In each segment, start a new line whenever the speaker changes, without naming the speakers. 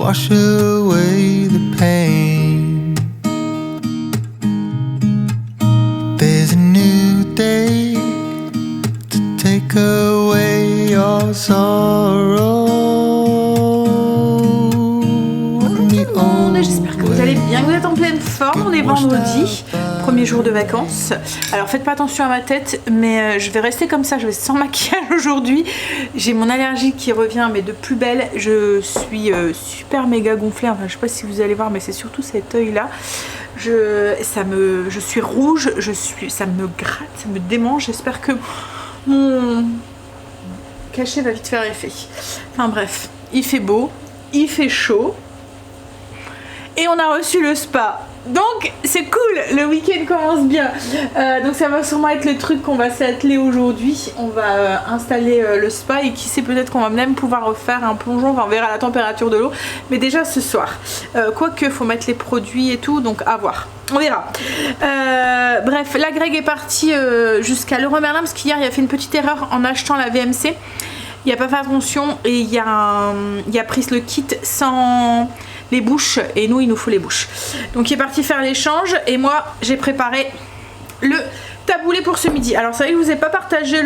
wash away the pain. There's a new day to take away your sorrow.
J'espère que vous allez bien, vous êtes en pleine forme, on est vendredi, premier jour de vacances. Alors faites pas attention à ma tête, mais je vais rester comme ça, je vais sans maquillage aujourd'hui. J'ai mon allergie qui revient, mais de plus belle. Je suis super méga gonflée, enfin je sais pas si vous allez voir, mais c'est surtout cet œil là. Je suis rouge, ça me gratte, ça me démange. J'espère que mon cachet va vite faire effet. Enfin bref, il fait beau, il fait chaud. Et on a reçu le spa. Donc c'est cool, le week-end commence bien. Donc ça va sûrement être le truc qu'on va s'atteler aujourd'hui. On va installer le spa et qui sait, peut-être qu'on va même pouvoir refaire un plongeon. Enfin, on verra la température de l'eau. Mais déjà ce soir. Quoique, faut mettre les produits et tout, donc à voir. On verra. Bref, la Greg est partie jusqu'à Leroy Merlin parce qu'hier il a fait une petite erreur en achetant la VMC. Il n'a pas fait attention et il a pris le kit sans les bouches et nous il nous faut les bouches. Donc il est parti faire l'échange et moi j'ai préparé le taboulé pour ce midi. Alors c'est vrai que je vous ai pas partagé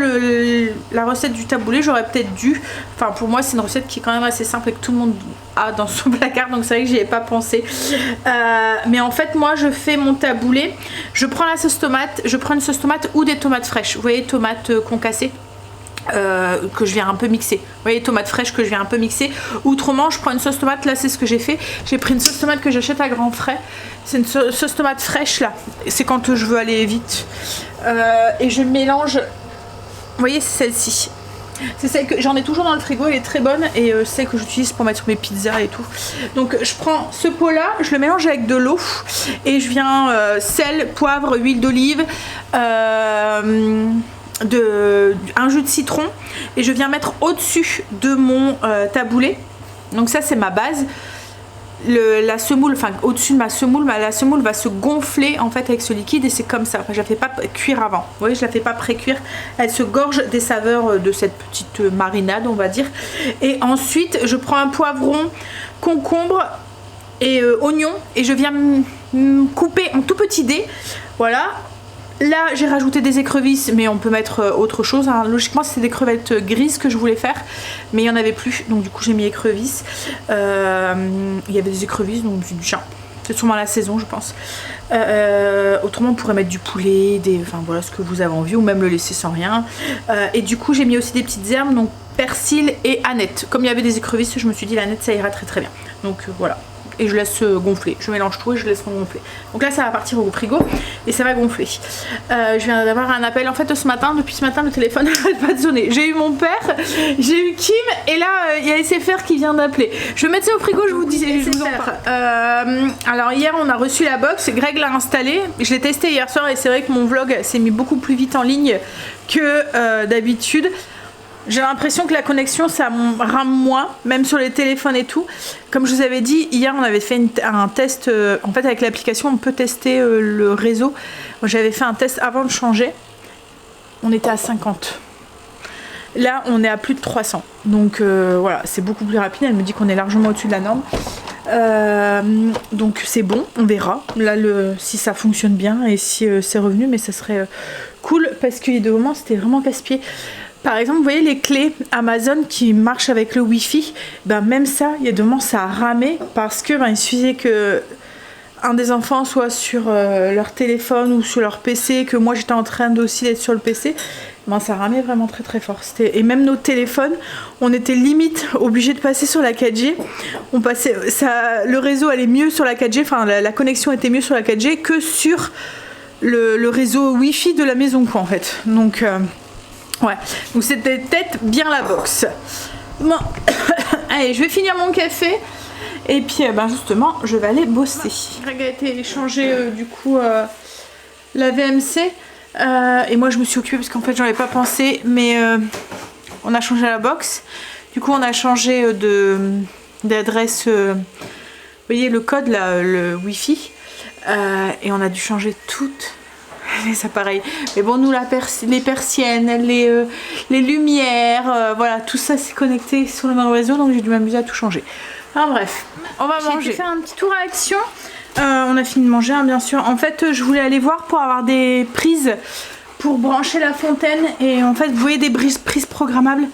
la recette du taboulé, j'aurais peut-être dû. Enfin pour moi c'est une recette qui est quand même assez simple et que tout le monde a dans son placard, donc c'est vrai que j'y ai pas pensé. Mais en fait moi je fais mon taboulé, je prends la sauce tomate, je prends une sauce tomate ou des tomates fraîches. Vous voyez, tomates concassées. Que je viens un peu mixer. Vous voyez, tomates fraîches que je viens un peu mixer. Autrement, je prends une sauce tomate. Là, c'est ce que j'ai fait. J'ai pris une sauce tomate que j'achète à grands frais. C'est une sauce tomate fraîche là. C'est quand je veux aller vite. Et je mélange. Vous voyez, c'est celle-ci. C'est celle que j'en ai toujours dans le frigo. Elle est très bonne et c'est celle que j'utilise pour mettre sur mes pizzas et tout. Donc, je prends ce pot là, je le mélange avec de l'eau et je viens sel, poivre, huile d'olive. Un jus de citron et je viens mettre au-dessus de mon taboulé. Donc ça c'est ma base. La semoule, enfin au-dessus de ma semoule, la semoule va se gonfler en fait avec ce liquide et c'est comme ça. Enfin, je la fais pas cuire avant. Vous voyez, je la fais pas pré-cuire. Elle se gorge des saveurs de cette petite marinade, on va dire. Et ensuite, je prends un poivron, concombre et oignon et je viens couper en tout petit dés. Voilà. Là j'ai rajouté des écrevisses, mais on peut mettre autre chose, hein. Logiquement c'est des crevettes grises que je voulais faire, mais il n'y en avait plus, donc du coup j'ai mis écrevisses. Il y avait des écrevisses, donc du tiens, c'est sûrement la saison je pense. Autrement on pourrait mettre du poulet, enfin voilà ce que vous avez envie, ou même le laisser sans rien. Et du coup j'ai mis aussi des petites herbes, donc persil et aneth. Comme il y avait des écrevisses, je me suis dit l'aneth ça ira très très bien. Donc voilà. Et je laisse gonfler, je mélange tout et je laisse gonfler. Donc là ça va partir au frigo et ça va gonfler. Je viens d'avoir un appel en fait ce matin. Depuis ce matin le téléphone n'arrête pas de sonner. J'ai eu mon père, j'ai eu Kim et là il y a SFR qui vient d'appeler. Je vais mettre ça au frigo, je vous dis, je vous en parle. Alors hier on a reçu la box, Greg l'a installée. Je l'ai testé hier soir et c'est vrai que mon vlog s'est mis beaucoup plus vite en ligne que d'habitude. J'ai l'impression que la connexion ça rame moins, même sur les téléphones et tout. Comme je vous avais dit, hier on avait fait un test, en fait avec l'application on peut tester le réseau. J'avais fait un test avant de changer, on était à 50. Là on est à plus de 300, donc voilà, c'est beaucoup plus rapide. Elle me dit qu'on est largement au-dessus de la norme. Donc c'est bon, on verra là si ça fonctionne bien et si c'est revenu, mais ça serait cool parce qu'il y a des moments c'était vraiment casse-pied. Par exemple, vous voyez les clés Amazon qui marchent avec le Wi-Fi, ben même ça, il y a des moments ça a ramé parce que il suffisait que un des enfants soit sur leur téléphone ou sur leur PC, que moi j'étais en train aussi d'être sur le PC, ben ça ramait vraiment très très fort. Et même nos téléphones, on était limite obligé de passer sur la 4G. On passait, le réseau allait mieux sur la 4G, enfin la connexion était mieux sur la 4G que sur le réseau Wi-Fi de la maison quoi en fait. Donc ouais, donc c'était peut-être bien la box. Bon, allez, je vais finir mon café et puis ben justement, je vais aller bosser. Greg a été échangé du coup la VMC et moi je me suis occupée parce qu'en fait j'en avais pas pensé, mais on a changé la box. Du coup on a changé d'adresse, vous voyez le code là, le Wi-Fi, et on a dû changer toutes les appareils. Mais bon, nous les persiennes, les lumières, voilà, tout ça c'est connecté sur le même réseau, donc j'ai dû m'amuser à tout changer. Enfin bref, on va manger. J'ai fait un petit tour à Action. On a fini de manger, hein, bien sûr. En fait, je voulais aller voir pour avoir des prises pour brancher la fontaine. Et en fait, vous voyez des prises programmables.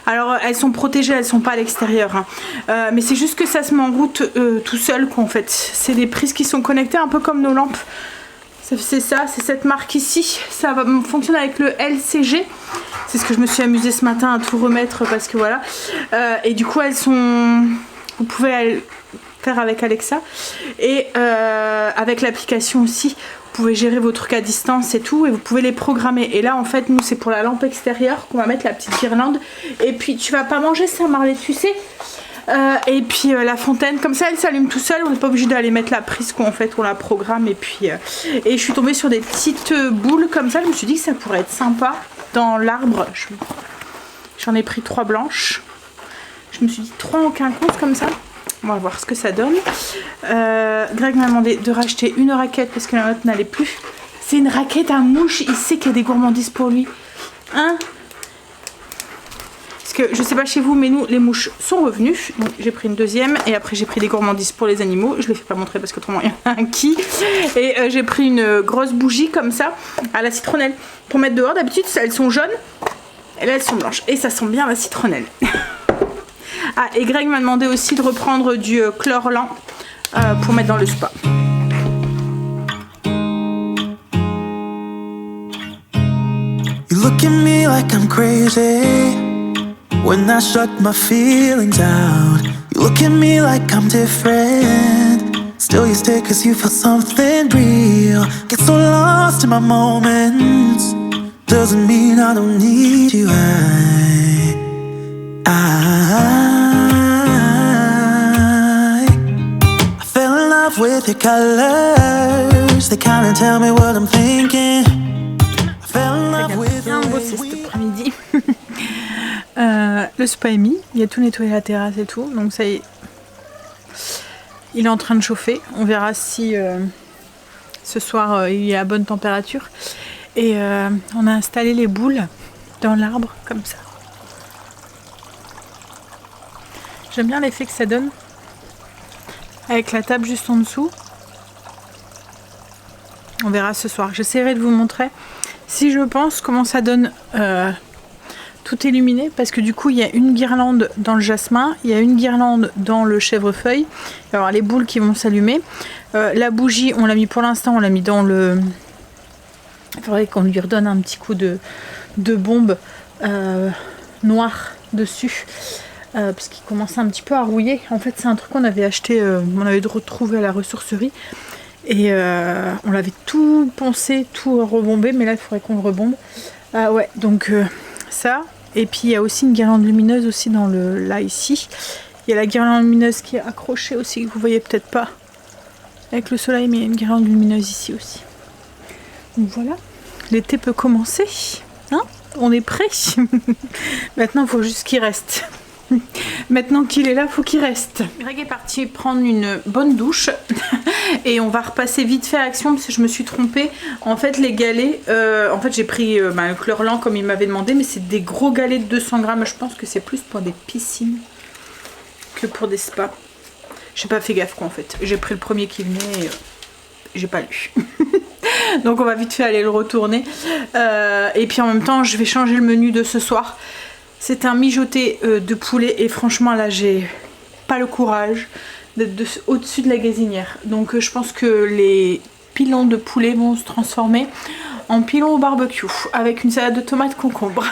Alors, elles sont protégées, elles sont pas à l'extérieur. Hein. Mais c'est juste que ça se met en route tout seul, quoi, en fait. C'est des prises qui sont connectées, un peu comme nos lampes. C'est ça, c'est cette marque ici. Ça fonctionne avec le LCG. C'est ce que je me suis amusée ce matin à tout remettre parce que voilà. Et du coup, elles sont... Vous pouvez faire avec Alexa. Et avec l'application aussi, vous pouvez gérer vos trucs à distance et tout. Et vous pouvez les programmer. Et là, en fait, nous, c'est pour la lampe extérieure qu'on va mettre la petite guirlande. Et puis, tu vas pas manger ça, Marley, tu sais. Et puis la fontaine, comme ça elle s'allume tout seul, on n'est pas obligé d'aller mettre la prise qu'on fait, on la programme. Et puis et je suis tombée sur des petites boules comme ça, je me suis dit que ça pourrait être sympa dans l'arbre. J'en ai pris 3 blanches, je me suis dit 3 en quinconce comme ça, on va voir ce que ça donne. Greg m'a demandé de racheter une raquette parce que la nôtre n'allait plus. C'est une raquette à mouche, il sait qu'il y a des gourmandises pour lui, hein. Parce que je sais pas chez vous, mais nous les mouches sont revenues. Donc j'ai pris une deuxième et après j'ai pris des gourmandises pour les animaux. Je les fais pas montrer parce qu'autrement il y en a un qui. Et j'ai pris une grosse bougie comme ça à la citronnelle pour mettre dehors. D'habitude elles sont jaunes et là elles sont blanches et ça sent bien la citronnelle. Ah, et Greg m'a demandé aussi de reprendre du Chlorlan pour mettre dans le spa.
You look at me like I'm crazy when I shut my feelings out. You look at me like I'm different. Still you stay cause you feel something real. Get so lost in my moments. Doesn't mean I don't need you. I fell in love with your colors. They kinda tell me what I'm thinking. I fell in love with
bien bossé cet après-midi. Le spa est mis, il a tout nettoyé la terrasse et tout, donc ça y est, il est en train de chauffer. On verra si ce soir il est à bonne température. Et on a installé les boules dans l'arbre comme ça. J'aime bien l'effet que ça donne avec la table juste en dessous. On verra ce soir, j'essaierai de vous montrer si je pense comment ça donne tout illuminé, parce que du coup il y a une guirlande dans le jasmin, il y a une guirlande dans le chèvrefeuille, il va y avoir les boules qui vont s'allumer. La bougie on l'a mis pour l'instant, on l'a mis dans le... Il faudrait qu'on lui redonne un petit coup de bombe noire dessus, parce qu'il commence un petit peu à rouiller. En fait c'est un truc qu'on avait acheté, on avait retrouvé à la ressourcerie, et on l'avait tout poncé, tout rebombé, mais là il faudrait qu'on le rebombe. Ouais, donc ça, et puis il y a aussi une guirlande lumineuse aussi dans le là ici. Il y a la guirlande lumineuse qui est accrochée aussi, que vous voyez peut-être pas avec le soleil, mais il y a une guirlande lumineuse ici aussi. Donc voilà, l'été peut commencer, hein, on est prêt. Maintenant il faut juste qu'il reste. Maintenant qu'il est là, faut qu'il reste. Greg est parti prendre une bonne douche et on va repasser vite fait à Action parce que je me suis trompée. En fait les galets, en fait j'ai pris le Chlorlan comme il m'avait demandé, mais c'est des gros galets de 200 grammes. Je pense que c'est plus pour des piscines que pour des spas. J'ai pas fait gaffe quoi en fait. J'ai pris le premier qui venait et j'ai pas lu. Donc on va vite fait aller le retourner. Et puis en même temps je vais changer le menu de ce soir. C'est un mijoté de poulet et franchement là j'ai pas le courage d'être au-dessus de la gazinière. Donc je pense que les pilons de poulet vont se transformer en pilons au barbecue avec une salade de tomates concombre.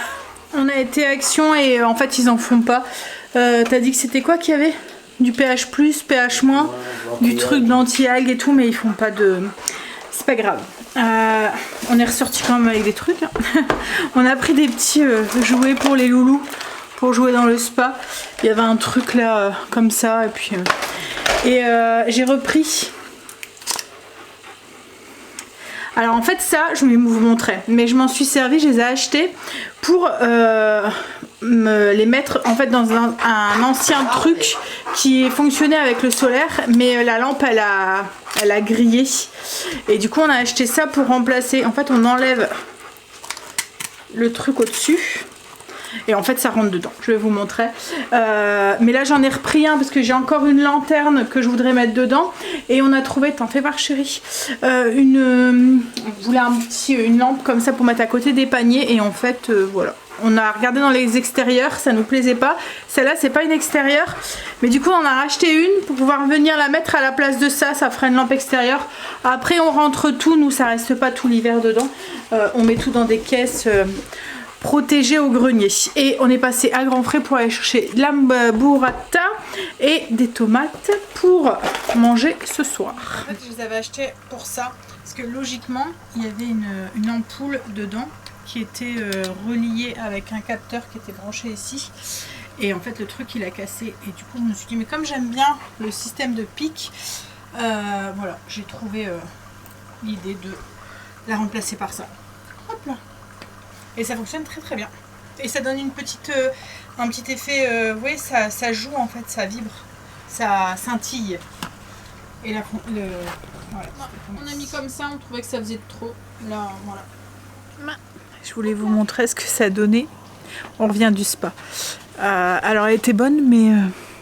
On a été à Action et en fait ils en font pas. T'as dit que c'était quoi qu'il y avait? Du pH+, pH-, du truc d'anti-algues et tout, mais ils font pas de... C'est pas grave. On est ressorti quand même avec des trucs. On a pris des petits jouets pour les loulous, pour jouer dans le spa. Il y avait un truc là, comme ça, et puis... j'ai repris... Alors en fait ça, je vais vous montrer, mais je m'en suis servi, je les ai achetés pour me les mettre en fait dans un ancien truc qui fonctionnait avec le solaire, mais la lampe elle a grillé et du coup on a acheté ça pour remplacer. En fait on enlève le truc au dessus, Et en fait ça rentre dedans, je vais vous montrer. Mais là j'en ai repris un parce que j'ai encore une lanterne que je voudrais mettre dedans. Et on a trouvé, t'en fais voir chérie, on voulait une lampe comme ça pour mettre à côté des paniers. Et en fait voilà. On a regardé dans les extérieurs, ça nous plaisait pas. Celle-là, c'est pas une extérieure. Mais du coup, on a racheté une pour pouvoir venir la mettre à la place de ça. Ça ferait une lampe extérieure. Après, on rentre tout. Nous, ça reste pas tout l'hiver dedans. On met tout dans des caisses protégées au grenier. Et on est passé à grands frais pour aller chercher de la burrata et des tomates pour manger ce soir. En fait, je les avais achetées pour ça. Parce que logiquement, il y avait une ampoule dedans qui était relié avec un capteur qui était branché ici, et en fait le truc il a cassé, et du coup je me suis dit mais comme j'aime bien le système de pic, voilà, j'ai trouvé l'idée de la remplacer par ça. Hop là. Et ça fonctionne très très bien, et ça donne un petit effet, vous voyez, ça joue en fait, ça vibre, ça scintille, et là voilà. On a mis comme ça, on trouvait que ça faisait trop, là voilà. Je voulais vous montrer ce que ça donnait. On revient du spa. Alors elle était bonne, mais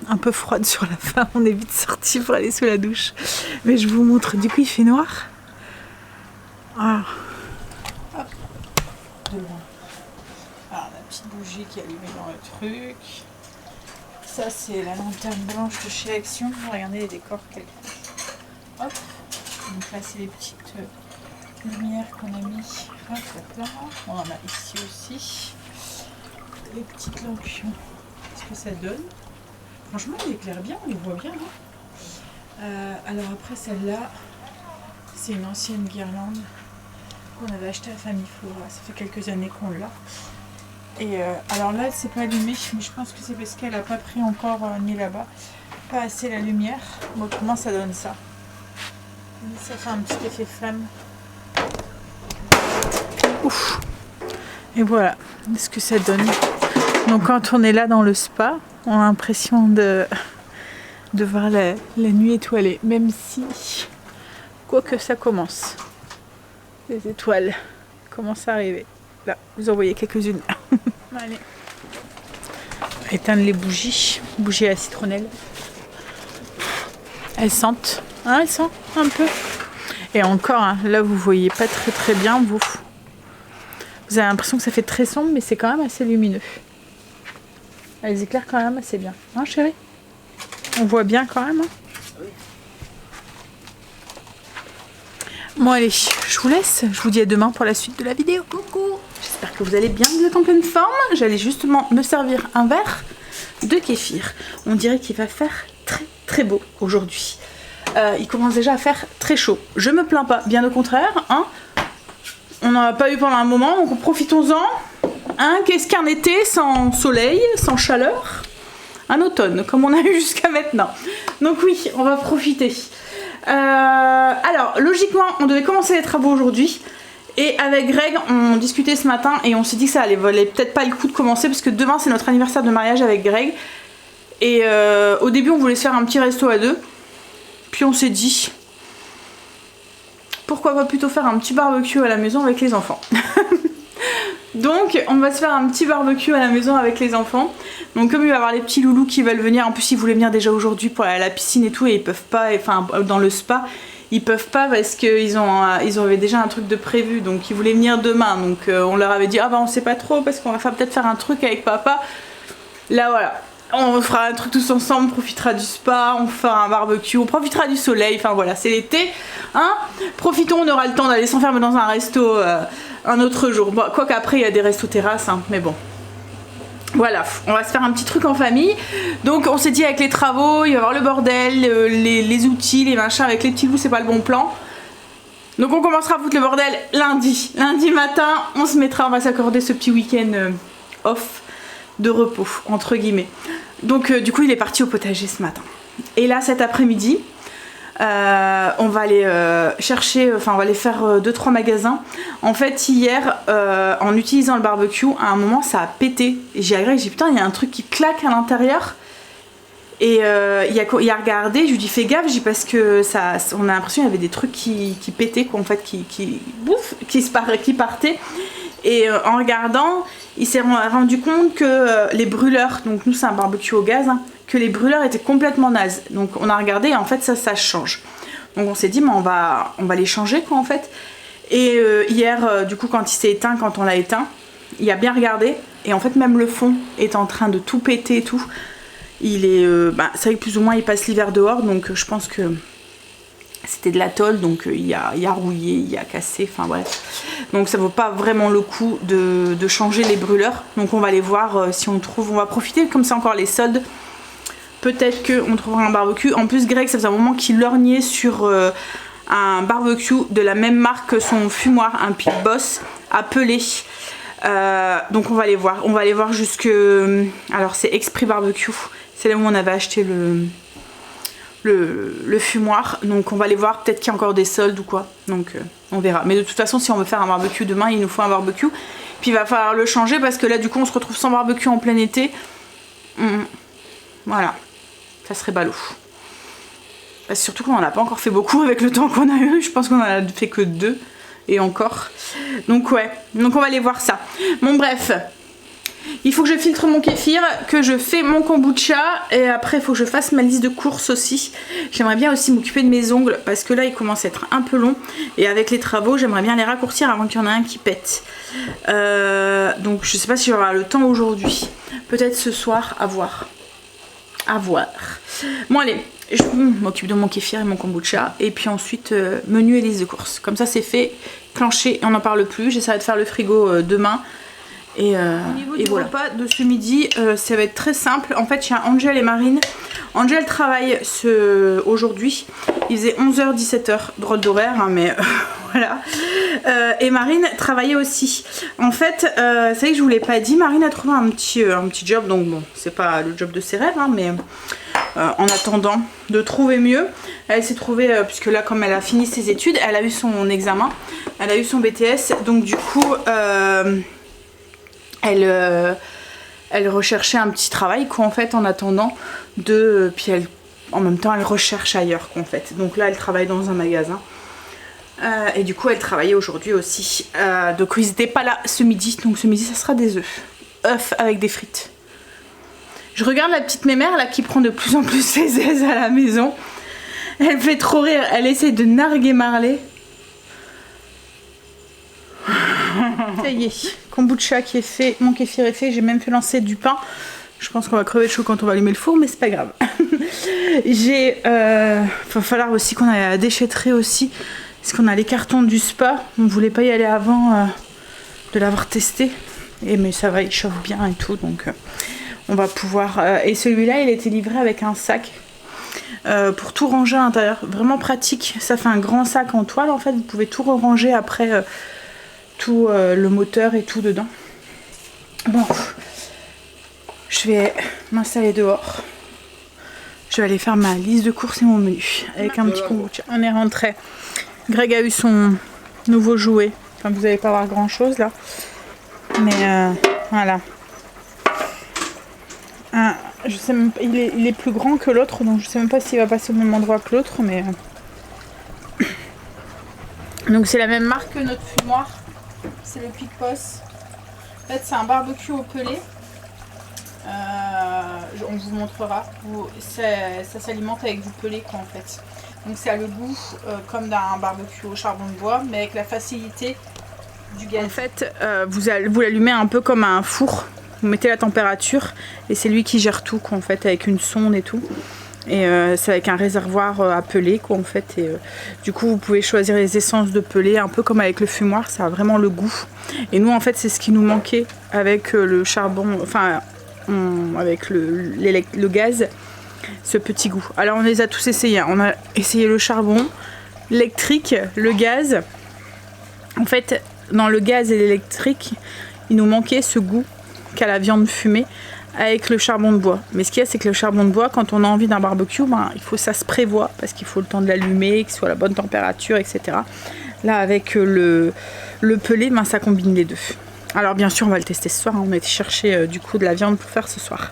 un peu froide sur la fin. On est vite sorti pour aller sous la douche. Mais je vous montre. Du coup, il fait noir. Ah. Hop. De loin. Alors la petite bougie qui est allumée dans le truc. Ça, c'est la lanterne blanche de chez Action. Regardez les décors qu'elle fait. Hop. Donc là, c'est les petites lumières qu'on a mis. Hop là. On en a ici aussi. Les petites lampions. Qu'est-ce que ça donne? Franchement, il éclaire bien, on les voit bien. Alors après, celle-là, c'est une ancienne guirlande qu'on avait achetée à Famille Flora. Ça fait quelques années qu'on l'a. Et alors là, elle s'est pas allumée, mais je pense que c'est parce qu'elle n'a pas pris encore, ni là-bas, pas assez la lumière. Bon, comment ça donne ça? Ça fait un petit effet flamme. Ouf. Et voilà ce que ça donne. Donc quand on est là dans le spa, on a l'impression de voir la nuit étoilée, même si, quoi que ça commence, les étoiles commencent à arriver. Là, vous en voyez quelques-unes. Allez. Éteindre les bougies à la citronnelle. Elles sentent, hein, elles sentent un peu. Et encore, hein, là vous voyez pas très bien, vous avez l'impression que ça fait très sombre, mais c'est quand même assez lumineux. Elles éclairent quand même assez bien, hein chérie? On voit bien quand même, hein? Oui. Bon allez, je vous laisse, je vous dis à demain pour la suite de la vidéo. Coucou! J'espère que vous allez bien, vous êtes en pleine forme. J'allais justement me servir un verre de kéfir. On dirait qu'il va faire très beau aujourd'hui. Il commence déjà à faire très chaud. Je me plains pas, bien au contraire, hein. On n'en a pas eu pendant un moment, donc profitons-en. Hein, qu'est-ce qu'un été sans soleil, sans chaleur? Un automne, comme on a eu jusqu'à maintenant. Donc oui, on va profiter. Alors, logiquement, on devait commencer les travaux aujourd'hui. Et avec Greg, on discutait ce matin et on s'est dit que ça allait peut-être pas le coup de commencer, parce que demain, c'est notre anniversaire de mariage avec Greg. Et au début, on voulait se faire un petit resto à deux. Puis on s'est dit, pourquoi pas plutôt faire un petit barbecue à la maison avec les enfants. Donc on va se faire un petit barbecue à la maison avec les enfants. Donc comme il va y avoir les petits loulous qui veulent venir, en plus ils voulaient venir déjà aujourd'hui pour aller à la piscine et tout, et ils peuvent pas, enfin dans le spa, ils peuvent pas parce qu'ils avaient déjà un truc de prévu, donc ils voulaient venir demain. Donc on leur avait dit, ah bah on sait pas trop parce qu'on va peut-être faire un truc avec papa. Là voilà. On fera un truc tous ensemble, on profitera du spa, on fera un barbecue, on profitera du soleil, enfin voilà, c'est l'été, hein. Profitons, on aura le temps d'aller s'enfermer dans un resto un autre jour. Bon, quoi qu'après il y a des restos terrasses, hein, mais bon. Voilà, on va se faire un petit truc en famille. Donc on s'est dit avec les travaux, il va y avoir le bordel, les outils, les machins, avec les petits loups, c'est pas le bon plan. Donc on commencera à foutre le bordel lundi. Lundi matin, on se mettra, on va s'accorder ce petit week-end off. De repos, entre guillemets. Donc du coup il est parti au potager ce matin. Et là cet après-midi on va aller chercher, enfin on va aller faire 2-3 magasins. En fait hier en utilisant le barbecue, à un moment ça a pété. Et j'ai agréé, j'ai dit putain il y a un truc qui claque à l'intérieur. Et il a regardé, je lui dis fais gaffe, j'ai dit parce que ça, on a l'impression qu'il y avait des trucs qui pétaient quoi, en fait, qui partaient. Et en regardant, il s'est rendu compte que les brûleurs, donc nous c'est un barbecue au gaz, hein, que les brûleurs étaient complètement nazes. Donc on a regardé et en fait ça change. Donc on s'est dit mais on va les changer quoi en fait. Et hier du coup quand il s'est éteint, quand on l'a éteint, il a bien regardé et en fait même le fond est en train de tout péter et tout. Il est, c'est vrai que plus ou moins il passe l'hiver dehors, donc je pense que c'était de la tôle, donc il a rouillé, il a cassé, enfin bref. Donc ça vaut pas vraiment le coup de changer les brûleurs. Donc on va aller voir si on trouve, on va profiter comme c'est encore les soldes. Peut-être qu'on trouvera un barbecue. En plus Greg ça faisait un moment qu'il lorgnait sur un barbecue de la même marque que son fumoir, un Pit Boss à Pelé. Donc on va aller voir jusque, alors c'est Esprit Barbecue, c'est là où on avait acheté le fumoir, donc on va aller voir, peut-être qu'il y a encore des soldes ou quoi, donc on verra. Mais de toute façon si on veut faire un barbecue demain il nous faut un barbecue, puis il va falloir le changer parce que là du coup on se retrouve sans barbecue en plein été. Voilà, ça serait ballot. Parce que surtout qu'on n'en a pas encore fait beaucoup avec le temps qu'on a eu, je pense qu'on en a fait que 2 et encore. Donc ouais, donc on va aller voir ça. Bon bref, il faut que je filtre mon kéfir, que je fais mon kombucha et après il faut que je fasse ma liste de courses aussi. J'aimerais bien aussi m'occuper de mes ongles parce que là ils commencent à être un peu longs et avec les travaux j'aimerais bien les raccourcir avant qu'il y en ait un qui pète. Donc je sais pas si j'aurai le temps aujourd'hui, peut-être ce soir, à voir. À voir. Bon allez, je m'occupe de mon kéfir et mon kombucha et puis ensuite menu et liste de courses. Comme ça c'est fait, clenché et on n'en parle plus. J'essaierai de faire le frigo demain. Et au niveau du repas de ce midi, ça va être très simple. En fait, il y a Angel et Marine. Angel travaille aujourd'hui. Il faisait 11h, 17h, drôle d'horaire, hein, mais voilà. Et Marine travaillait aussi. En fait, c'est vrai que je vous l'ai pas dit, Marine a trouvé un petit job. Donc bon, c'est pas le job de ses rêves, hein, mais en attendant de trouver mieux. Elle s'est trouvée, puisque là, comme elle a fini ses études, elle a eu son examen. Elle a eu son BTS. Donc du coup... Elle recherchait un petit travail quoi en fait en attendant de... Puis en même temps elle recherche ailleurs quoi en fait. Donc là elle travaille dans un magasin. Et du coup elle travaillait aujourd'hui aussi. Donc ils n'étaient pas là ce midi. Donc ce midi ça sera des œufs. Œufs avec des frites. Je regarde la petite mémère là qui prend de plus en plus ses aises à la maison. Elle fait trop rire. Elle essaie de narguer Marley. Ça y est, kombucha qui est fait, mon kéfir est fait, j'ai même fait lancer du pain. Je pense qu'on va crever de chaud quand on va allumer le four, mais c'est pas grave. Va falloir aussi qu'on aille à la déchetterie aussi, parce qu'on a les cartons du spa. On voulait pas y aller avant de l'avoir testé, mais ça va, il chauffe bien et tout, donc on va pouvoir. Et celui-là, il a été livré avec un sac. Pour tout ranger à l'intérieur, vraiment pratique. Ça fait un grand sac en toile en fait, vous pouvez tout ranger après. Tout le moteur et tout dedans. Bon, je vais m'installer dehors. Je vais aller faire ma liste de courses et mon menu avec un petit kombucha. On est rentré. Greg a eu son nouveau jouet. Enfin, vous n'allez pas voir grand chose là, mais voilà. Je sais même pas, il est plus grand que l'autre, donc je sais même pas s'il va passer au même endroit que l'autre, mais donc c'est la même marque que notre fumoir. C'est le Pit Boss. En fait, c'est un barbecue au pelé. On vous montrera. Ça s'alimente avec du pelé, quoi, en fait. Donc, ça a le goût comme d'un barbecue au charbon de bois, mais avec la facilité du gaz. En fait, vous l'allumez un peu comme un four. Vous mettez la température et c'est lui qui gère tout, quoi, en fait, avec une sonde et tout. Et c'est avec un réservoir à pelé quoi en fait et du coup vous pouvez choisir les essences de pelé un peu comme avec le fumoir, ça a vraiment le goût et nous en fait c'est ce qui nous manquait avec le charbon, enfin avec le gaz, ce petit goût. Alors on les a tous essayés, on a essayé le charbon, l'électrique, le gaz. En fait dans le gaz et l'électrique il nous manquait ce goût qu'a la viande fumée avec le charbon de bois. Mais ce qu'il y a, c'est que le charbon de bois, quand on a envie d'un barbecue, il faut ça se prévoit parce qu'il faut le temps de l'allumer, qu'il soit à la bonne température, etc. Là, avec le pelé, ça combine les deux. Alors bien sûr, on va le tester ce soir. On a été chercher du coup de la viande pour faire ce soir.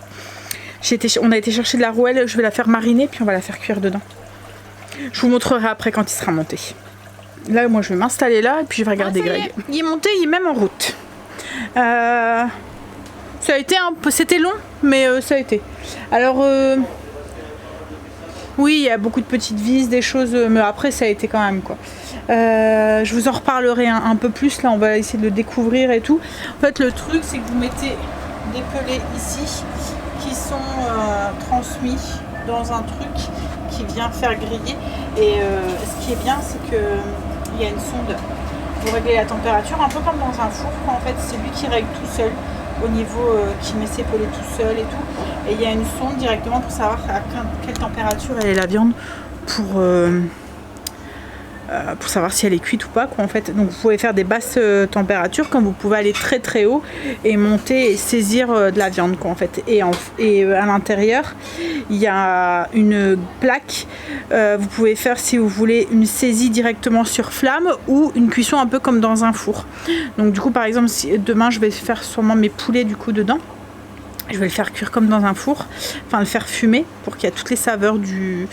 On a été chercher de la rouelle. Je vais la faire mariner, puis on va la faire cuire dedans. Je vous montrerai après quand il sera monté. Là, moi, je vais m'installer là et puis je vais regarder Greg. Il est monté, il est même en route. Ça a été un peu, c'était long, mais ça a été. Alors, oui, il y a beaucoup de petites vis, des choses, mais après ça a été quand même quoi. Je vous en reparlerai un peu plus, là on va essayer de le découvrir et tout. En fait le truc c'est que vous mettez des pelés ici qui sont transmis dans un truc qui vient faire griller. Et ce qui est bien c'est qu'il y a une sonde pour régler la température, un peu comme dans un four. En fait c'est lui qui règle tout seul au niveau qui met ses pelés tout seul et tout. Et il y a une sonde directement pour savoir à quelle température elle est la viande pour savoir si elle est cuite ou pas quoi, en fait. Donc vous pouvez faire des basses températures comme vous pouvez aller très très haut et monter et saisir de la viande quoi, en fait. Et à l'intérieur il y a une plaque, vous pouvez faire si vous voulez une saisie directement sur flamme ou une cuisson un peu comme dans un four. Donc du coup par exemple si demain je vais faire sûrement mes poulets du coup dedans, je vais le faire cuire comme dans un four, enfin le faire fumer pour qu'il y ait toutes les saveurs du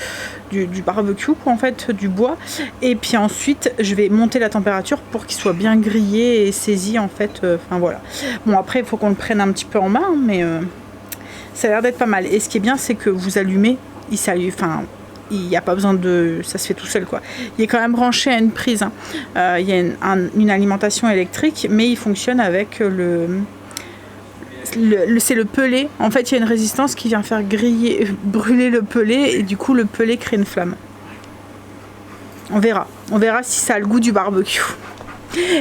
barbecue quoi, en fait, du bois. Et puis ensuite je vais monter la température pour qu'il soit bien grillé et saisi en fait, enfin voilà. Bon après il faut qu'on le prenne un petit peu en main, mais ça a l'air d'être pas mal. Et ce qui est bien c'est que vous allumez, il s'allume, enfin il n'y a pas besoin de... ça se fait tout seul quoi. Il est quand même branché à une prise, hein. Il y a une alimentation électrique, mais il fonctionne avec c'est le pelé. En fait il y a une résistance qui vient faire brûler le pelé et du coup le pelé crée une flamme. On verra si ça a le goût du barbecue.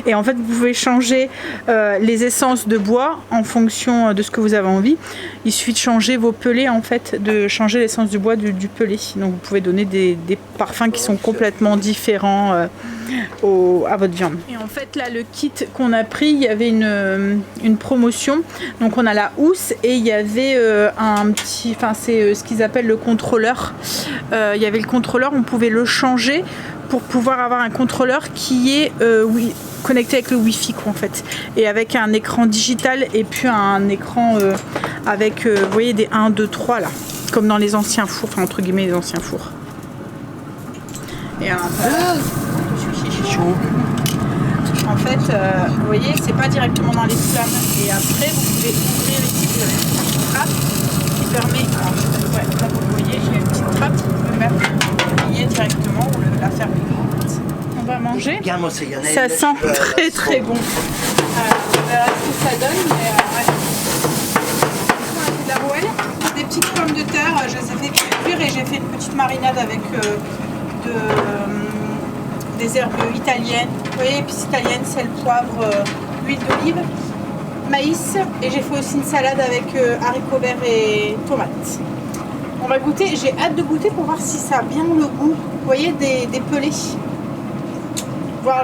Et en fait vous pouvez changer les essences de bois en fonction de ce que vous avez envie. Il suffit de changer vos pelés, en fait, de changer l'essence du bois du pelé. Donc vous pouvez donner des parfums qui sont complètement différents à votre viande. Et en fait là le kit qu'on a pris, il y avait une promotion. Donc on a la housse et il y avait un petit, enfin c'est ce qu'ils appellent le contrôleur. Il y avait le contrôleur, on pouvait le changer pour pouvoir avoir un contrôleur qui est connecté avec le Wi-Fi quoi, en fait, et avec un écran digital et puis un écran avec vous voyez des 1, 2, 3 là, comme dans les anciens fours, enfin entre guillemets les anciens fours. Et en fait vous voyez c'est pas directement dans les flammes et après vous pouvez ouvrir les petites trappes qui permet, alors là vous voyez il y a une petite trappe qui peut même plier directement ou la fermer. On va manger, ça sent très très bon. On verra ce que ça donne, mais ouais. On a fait de la rouelle, des petites pommes de terre, je les ai fait cuire et j'ai fait une petite marinade avec des herbes italiennes. Vous voyez, épices italiennes, sel, poivre, huile d'olive, maïs, et j'ai fait aussi une salade avec haricots verts et tomates. On va goûter, j'ai hâte de goûter pour voir si ça a bien le goût. Vous voyez, des pelés.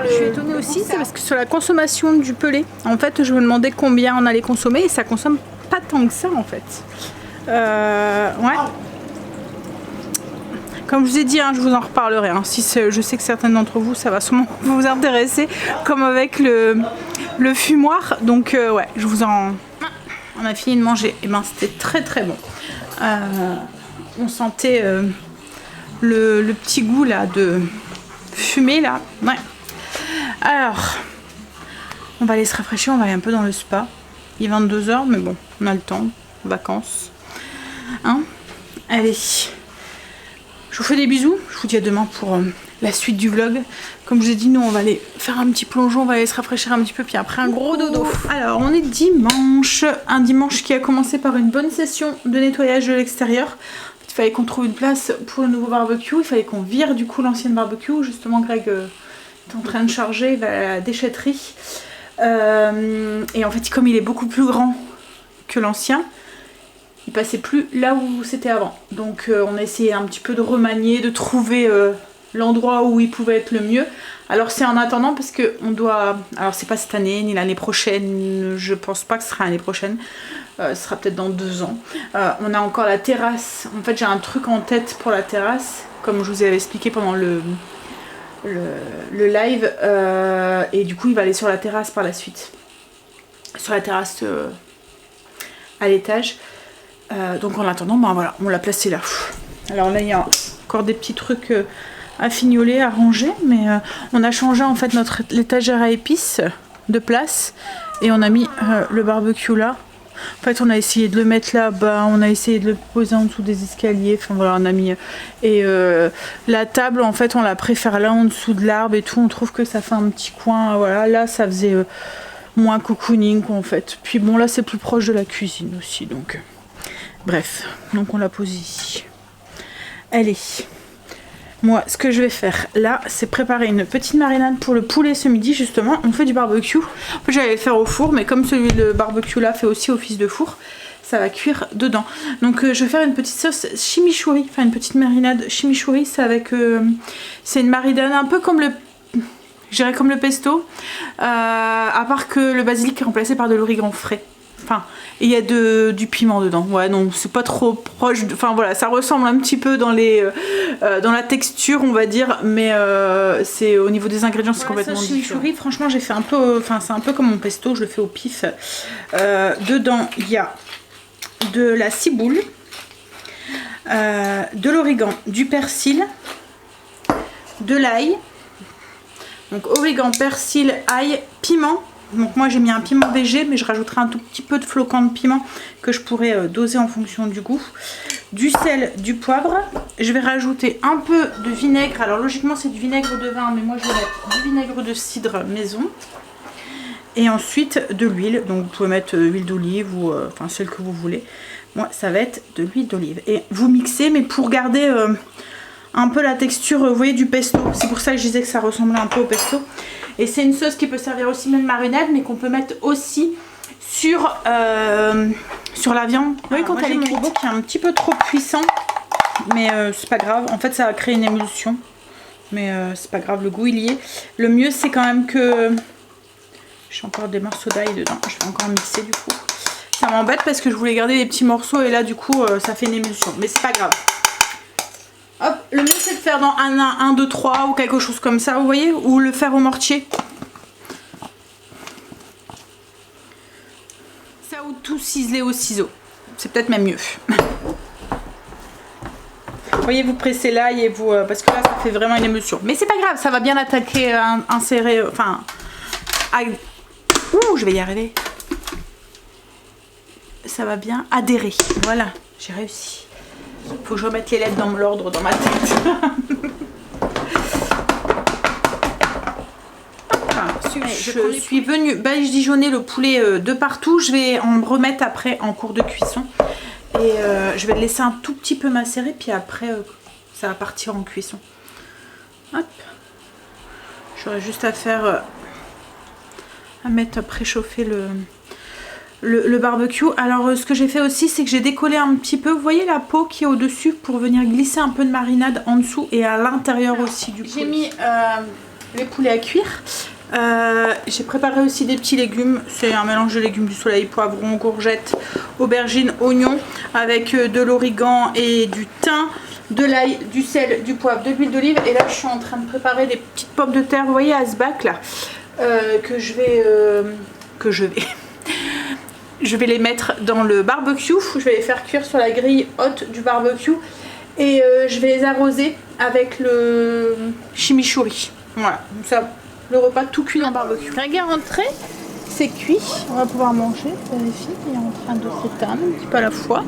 Je suis étonnée aussi, c'est parce que sur la consommation du pelé, en fait, je me demandais combien on allait consommer et ça consomme pas tant que ça en fait. Ouais. Comme je vous ai dit, hein, je vous en reparlerai. Hein. Si je sais que certains d'entre vous, ça va sûrement vous intéresser, comme avec le fumoir. Donc ouais, on a fini de manger. Et ben c'était très très bon. On sentait le petit goût là de fumée là. Ouais. Alors, on va aller se rafraîchir, on va aller un peu dans le spa. Il est 22 h, mais bon, on a le temps, vacances. Hein? Allez, je vous fais des bisous. Je vous dis à demain pour la suite du vlog. Comme je vous ai dit, nous on va aller faire un petit plongeon, on va aller se rafraîchir un petit peu, puis après un gros dodo. Alors, on est dimanche, un dimanche qui a commencé par une bonne session de nettoyage de l'extérieur. Il fallait qu'on trouve une place pour le nouveau barbecue, il fallait qu'on vire du coup l'ancienne barbecue. Justement, Greg est en train de charger, il va à la déchetterie. Et en fait, comme il est beaucoup plus grand que l'ancien, il passait plus là où c'était avant. Donc on a essayé un petit peu de remanier, de trouver l'endroit où il pouvait être le mieux. Alors c'est en attendant parce que on doit... Alors c'est pas cette année ni l'année prochaine, je pense pas que ce sera l'année prochaine. Ce sera peut-être dans 2 ans. On a encore la terrasse. En fait j'ai un truc en tête pour la terrasse, comme je vous avais expliqué pendant le live. Et du coup il va aller sur la terrasse par la suite. Sur la terrasse à l'étage. Donc en attendant, ben voilà, on l'a placé là. Alors là il y a encore des petits trucs à fignoler, à ranger, mais on a changé en fait l'étagère à épices de place. Et on a mis le barbecue là. En fait, on a essayé de le mettre là-bas, on a essayé de le poser en dessous des escaliers. Enfin voilà, on a mis. Et la table, en fait, on la préfère là en dessous de l'arbre et tout. On trouve que ça fait un petit coin. Voilà, là, ça faisait moins cocooning en fait. Puis bon, là, c'est plus proche de la cuisine aussi. Donc, bref, donc on l'a posé ici. Allez. Moi, ce que je vais faire là, c'est préparer une petite marinade pour le poulet ce midi, justement. On fait du barbecue. En fait, j'allais le faire au four, mais comme celui de barbecue là fait aussi office de four, ça va cuire dedans. Donc, je vais faire une petite sauce chimichurri, enfin une petite marinade chimichurri. C'est avec, c'est une marinade un peu comme le, je dirais comme le pesto, à part que le basilic est remplacé par de l'origan frais. Enfin, et il y a du piment dedans. Ouais, non, c'est pas trop proche. Enfin voilà, ça ressemble un petit peu dans dans la texture, on va dire, mais c'est au niveau des ingrédients, c'est complètement différent. Franchement, j'ai fait un peu, enfin c'est un peu comme mon pesto, je le fais au pif. Dedans, il y a de la ciboule, de l'origan, du persil, de l'ail. Donc origan, persil, ail, piment. Donc moi j'ai mis un piment végé, mais je rajouterai un tout petit peu de flocons de piment que je pourrais doser en fonction du goût. Du sel, du poivre. Je vais rajouter un peu de vinaigre. Alors logiquement c'est du vinaigre de vin, mais moi je vais mettre du vinaigre de cidre maison. Et ensuite de l'huile. Donc vous pouvez mettre huile d'olive ou enfin celle que vous voulez. Moi ça va être de l'huile d'olive. Et vous mixez, mais pour garder un peu la texture, vous voyez, du pesto. C'est pour ça que je disais que ça ressemblait un peu au pesto. Et c'est une sauce qui peut servir aussi même marinade, mais qu'on peut mettre aussi sur la viande. Vous voyez, quand elle est cuite, qui est un petit peu trop puissant, mais c'est pas grave. En fait, ça va créer une émulsion, mais c'est pas grave, le goût il y est. Le mieux, c'est quand même que j'ai encore des morceaux d'ail dedans. Je vais encore mixer du coup. Ça m'embête parce que je voulais garder des petits morceaux et là, du coup, ça fait une émulsion, mais c'est pas grave. Hop, le mieux c'est de faire dans 1, 2, 3 ou quelque chose comme ça, vous voyez, ou le faire au mortier. Ça ou tout ciseler au ciseau, c'est peut-être même mieux. Vous voyez, vous pressez l'ail et vous, parce que là ça fait vraiment une émulsion. Mais c'est pas grave, ça va bien attaquer, insérer, enfin... Ouh, je vais y arriver. Ça va bien adhérer, voilà, j'ai réussi. Faut que je remette les lettres dans l'ordre dans ma tête. Je suis venue badigeonner le poulet de partout. Je vais en remettre après en cours de cuisson. Et je vais le laisser un tout petit peu macérer. Puis après, ça va partir en cuisson. Hop. J'aurais juste à faire... à mettre à préchauffer le barbecue. Alors ce que j'ai fait aussi, c'est que j'ai décollé un petit peu, vous voyez la peau qui est au dessus, pour venir glisser un peu de marinade en dessous et à l'intérieur aussi du poulet. J'ai mis les poulets à cuire. J'ai préparé aussi des petits légumes. C'est un mélange de légumes du soleil, poivrons, courgettes, aubergines, oignons, avec de l'origan et du thym, de l'ail, du sel, du poivre, de l'huile d'olive. Et là je suis en train de préparer des petites pommes de terre, vous voyez, à ce bac là, que je vais les mettre dans le barbecue. Je vais les faire cuire sur la grille haute du barbecue. Et je vais les arroser avec le chimichurri. Voilà, comme ça, le repas tout cuit dans le barbecue. Greg est rentré, c'est cuit. On va pouvoir manger. Vérifie, il est en train de s'éteindre un petit peu à la fois.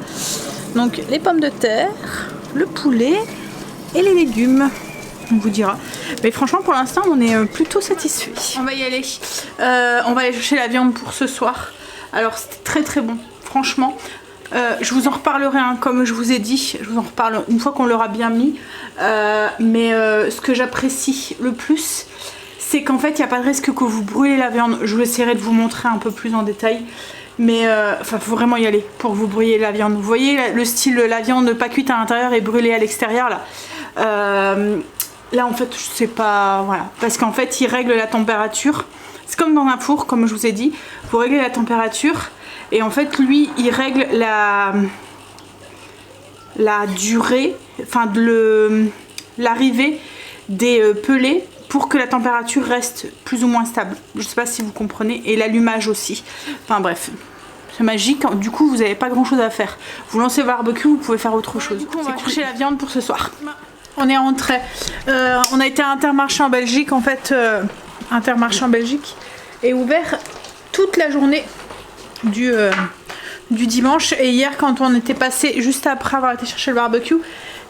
Donc les pommes de terre, le poulet et les légumes. On vous dira. Mais franchement, pour l'instant, on est plutôt satisfait. On va y aller. On va aller chercher la viande pour ce soir. Alors c'était très très bon, franchement. Je vous en reparlerai, hein, comme je vous ai dit. Je vous en reparle une fois qu'on l'aura bien mis. Mais ce que j'apprécie le plus, c'est qu'en fait il n'y a pas de risque que vous brûlez la viande. Je vous essaierai de vous montrer un peu plus en détail. Mais enfin, faut vraiment y aller pour que vous brûliez la viande. Vous voyez le style, la viande pas cuite à l'intérieur et brûlée à l'extérieur là. Là en fait je sais pas, voilà, parce qu'en fait il règle la température. C'est comme dans un four, comme je vous ai dit, vous réglez la température et en fait lui il règle la durée, enfin l'arrivée des pelés pour que la température reste plus ou moins stable. Je sais pas si vous comprenez, et l'allumage aussi. Enfin bref, c'est magique. Du coup vous n'avez pas grand chose à faire. Vous lancez le barbecue, vous pouvez faire autre chose. Du coup on va coucher la viande pour ce soir. On est rentré. On a été à Intermarché en Belgique en fait. Intermarché en Belgique. est ouvert toute la journée du dimanche. Et hier, quand on était passé juste après avoir été chercher le barbecue,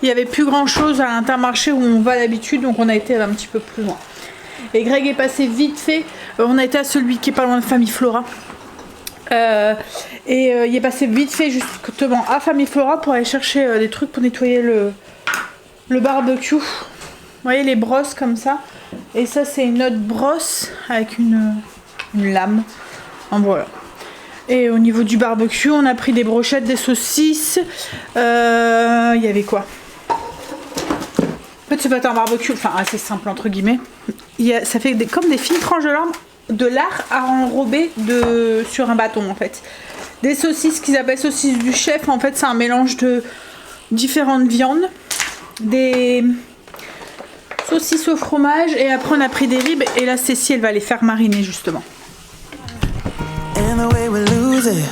il n'y avait plus grand chose à l'Intermarché où on va d'habitude, donc on a été un petit peu plus loin. Et Greg est passé vite fait, on a été à celui qui est pas loin de Famille Flora. Il est passé vite fait justement à Famille Flora pour aller chercher des trucs pour nettoyer le barbecue. Vous voyez les brosses comme ça. Et ça c'est une autre brosse avec une lame. En voilà. Et au niveau du barbecue, on a pris des brochettes, des saucisses. Il y avait quoi? En fait, c'est pas un barbecue, enfin assez simple entre guillemets. Ça fait comme des fines tranches de lard à enrober sur un bâton en fait. Des saucisses qu'ils appellent saucisses du chef. En fait, c'est un mélange de différentes viandes. Des saucisses au fromage. Et après, on a pris des ribs. Et là, Cécile, elle va les faire mariner justement.
And the way we lose it,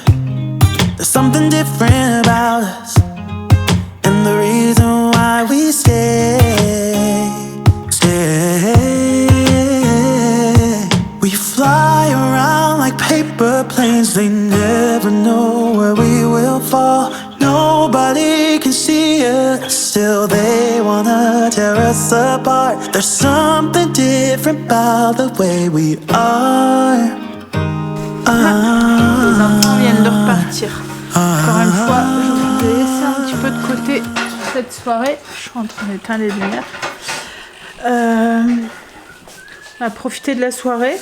there's something different about us. And the reason why we stay. We fly around like paper planes. They never know where we will fall. Nobody can see us. Still they wanna tear us apart. There's something different about the way we are.
Les enfants viennent de repartir. Encore une fois, je vous ai laissé un petit peu de côté cette soirée. Je suis en train d'éteindre les lumières. On a profité de la soirée.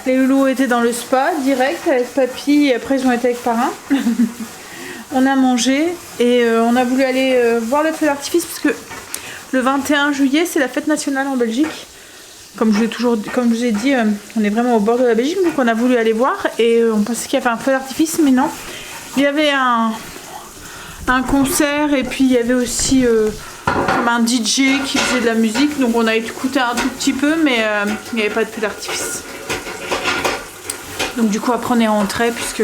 Les loulous étaient dans le spa direct avec papy et après ils ont été avec parrain. On a mangé et on a voulu aller voir le feu d'artifice parce que le 21 juillet c'est la fête nationale en Belgique. Comme je vous ai dit, on est vraiment au bord de la Belgique, donc on a voulu aller voir et on pensait qu'il y avait un feu d'artifice, mais non. Il y avait un concert et puis il y avait aussi comme un DJ qui faisait de la musique, donc on a écouté un tout petit peu, mais il n'y avait pas de feu d'artifice. Donc du coup après on est rentré puisque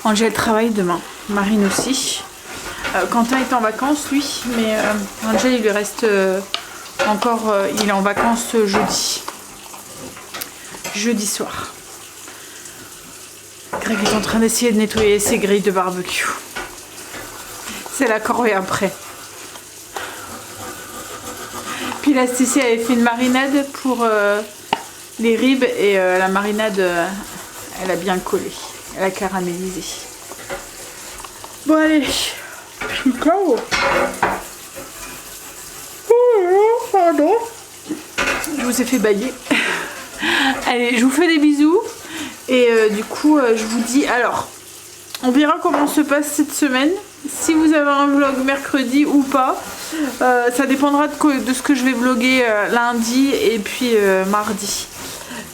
Angèle travaille demain, Marine aussi. Quentin est en vacances lui, mais Angèle il lui reste... encore, il est en vacances jeudi soir. Greg est en train d'essayer de nettoyer ses grilles de barbecue. C'est la corvée après. Puis là, Stécie avait fait une marinade pour les ribs et la marinade, elle a bien collé. Elle a caramélisé. Bon allez, je suis KO. Pardon. Je vous ai fait bailler. Allez, je vous fais des bisous. Et du coup, je vous dis... Alors, on verra comment se passe cette semaine. Si vous avez un vlog mercredi ou pas. Ça dépendra de ce que je vais vlogger lundi et puis mardi.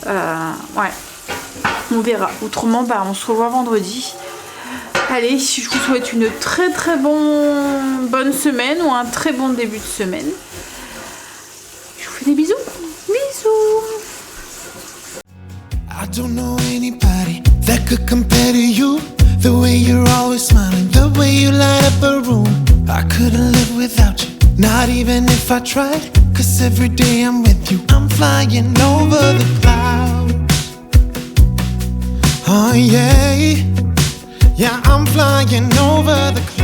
Ouais. On verra. Autrement, bah, on se revoit vendredi. Allez, je vous souhaite une très très bonne semaine ou un très bon début de semaine. Je vous fais des bisous. Bisous.
I don't know anybody that could compare to you. The way you're always smiling, the way you light up a room. I couldn't live without you, not even if I tried. Cause every day I'm with you, I'm flying over the clouds. Oh yeah, yeah, I'm flying over the clouds.